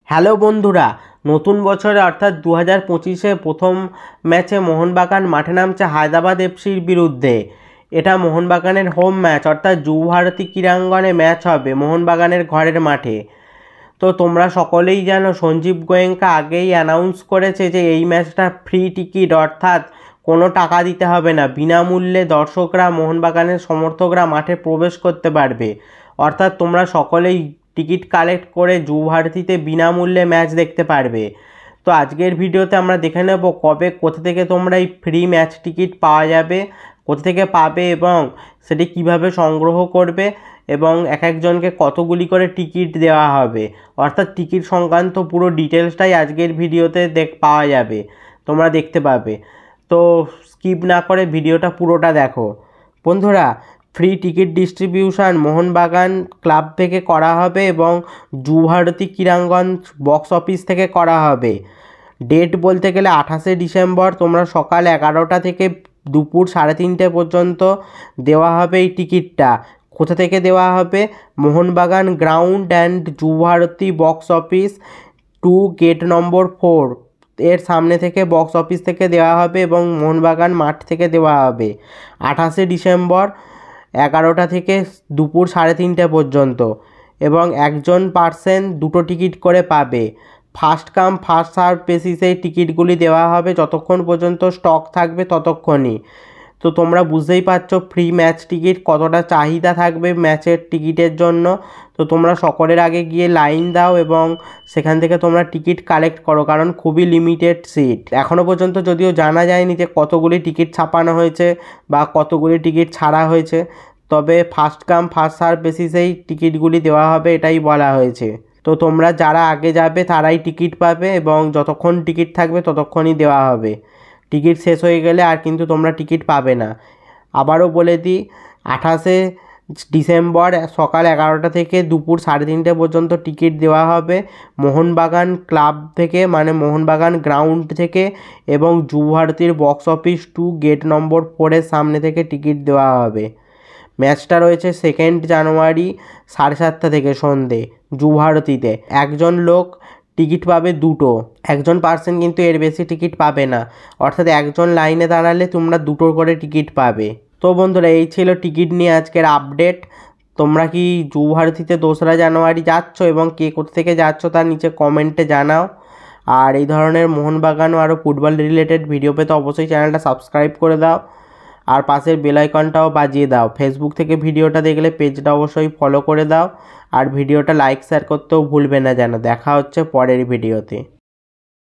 Hello বন্ধুরা, নতুন বছরে অর্থাৎ 2025-এ প্রথম ম্যাচে মোহনবাগান মাঠে নামছে হায়দ্রাবাদ এফসির বিরুদ্ধে। এটা মোহনবাগানের হোম ম্যাচ অর্থাৎ যুবভারতী ক্রীড়াঙ্গনে ম্যাচ হবে মোহনবাগানের ঘরের মাঠে। তো তোমরা সকলেই জানো সঞ্জীব গোয়েঙ্কা আগেই অ্যানাউন্স করেছে যে এই ম্যাচটা ফ্রি টিকিট, অর্থাৎ কোনো টাকা দিতে হবে না, বিনামূল্যে দর্শকরা মোহনবাগানের সমর্থকরা মাঠে প্রবেশ করতে পারবে। অর্থাৎ তোমরা সকলেই টিকিট কালেক্ট করে যুবভারতীতে বিনামূল্যে ম্যাচ দেখতে পারবে। তো আজকের ভিডিওতে আমরা দেখে নেব কবে কোথা থেকে তোমরা এই ফ্রি ম্যাচ টিকিট পাওয়া যাবে, কোথা থেকে পাবে এবং সেটি কিভাবে সংগ্রহ করবে এবং এক একজনকে কতগুলি করে টিকিট দেওয়া হবে। অর্থাৎ টিকিট সংক্রান্ত পুরো ডিটেলসটাই আজকের ভিডিওতে পাওয়া যাবে, তোমরা দেখতে পাবে। তো স্কিপ না করে ভিডিওটা পুরোটা দেখো। বন্ধুরা, free ticket distribution Mohun Bagan club থেকে করা হবে এবং যুবভারতী ক্রীড়াঙ্গন বক্স অফিস থেকে করা হবে। ডেট বলতে গেলে 28শে ডিসেম্বর, তোমরা সকাল 11টা থেকে দুপুর 3:30 পর্যন্ত দেওয়া হবে এই টিকিটটা। কোথা থেকে দেওয়া হবে? Mohun Bagan ground and Yuva Bharati box office 2 gate number 4 এর সামনে থেকে বক্স অফিস থেকে দেওয়া হবে এবং মোহনবাগান মাঠ থেকে দেওয়া হবে 28শে ডিসেম্বর 11টা থেকে দুপুর 3:30 পর্যন্ত। এবং একজন পার্সন 2টো টিকিট করে পাবে। ফার্স্ট কাম ফার্স্ট সার্ভ বেসিসে এই টিকিটগুলি দেওয়া হবে, যতক্ষণ পর্যন্ত স্টক থাকবে ততক্ষণই। তো তোমরা বুঝতেই পারছো ফ্রি ম্যাচ টিকিট কতটা চাহিদা থাকবে ম্যাচের টিকিটের জন্য। তো তোমরা সকলের আগে গিয়ে লাইন দাও এবং সেখান থেকে তোমরা টিকিট কালেক্ট করো, কারণ খুবই লিমিটেড সিট। এখনও পর্যন্ত যদিও জানা যায়নি যে কতগুলি টিকিট ছাপানো হয়েছে বা কতগুলি টিকিট ছাড়া হয়েছে, তবে ফার্স্ট কাম ফার্স্ট সার্ভ বেসিসেই টিকিটগুলি দেওয়া হবে এটাই বলা হয়েছে। তো তোমরা যারা আগে যাবে তারাই টিকিট পাবে এবং যতক্ষণ টিকিট থাকবে ততক্ষণই দেওয়া হবে। টিকিট শেষ হয়ে গেলে আর কিন্তু তোমরা টিকিট পাবে না। আবারও বলে দিই, 28শে ডিসেম্বর সকাল 11টা থেকে দুপুর 3:30 পর্যন্ত টিকিট দেওয়া হবে মোহনবাগান ক্লাব থেকে, মানে মোহনবাগান গ্রাউন্ড থেকে, এবং যুবভারতীর বক্স অফিস 2 গেট নম্বর 4-এর সামনে থেকে টিকিট দেওয়া হবে। ম্যাচটা রয়েছে 2 জানুয়ারি 7:30 থেকে সন্ধে যুবভারতীতে। একজন লোক টিকিট পাবে 2টো, একজন পার্সন কিন্তু এর বেশি টিকিট পাবে না। অর্থাৎ একজন লাইনে দাঁড়ালে তোমরা 2টো করে টিকিট পাবে। তো বন্ধুরা, এই ছিল টিকিট নিয়ে আজকের আপডেট। তোমরা কি যুবভারতীতে 2রা জানুয়ারি যাচ্ছ এবং কে কোথা থেকে যাচ্ছ তার নিচে কমেন্টে জানাও। আর এই ধরনের মোহনবাগান ও আরও ফুটবল রিলেটেড ভিডিও পেতে অবশ্যই চ্যানেলটা সাবস্ক্রাইব করে দাও আর পাশের বেল আইকনটাও বাজিয়ে দাও। ফেসবুক থেকে ভিডিওটা দেখলে পেজটা অবশ্যই ফলো করে দাও আর ভিডিওটা লাইক শেয়ার করতেও ভুলবে না যেন। দেখা হচ্ছে পরের ভিডিওতে।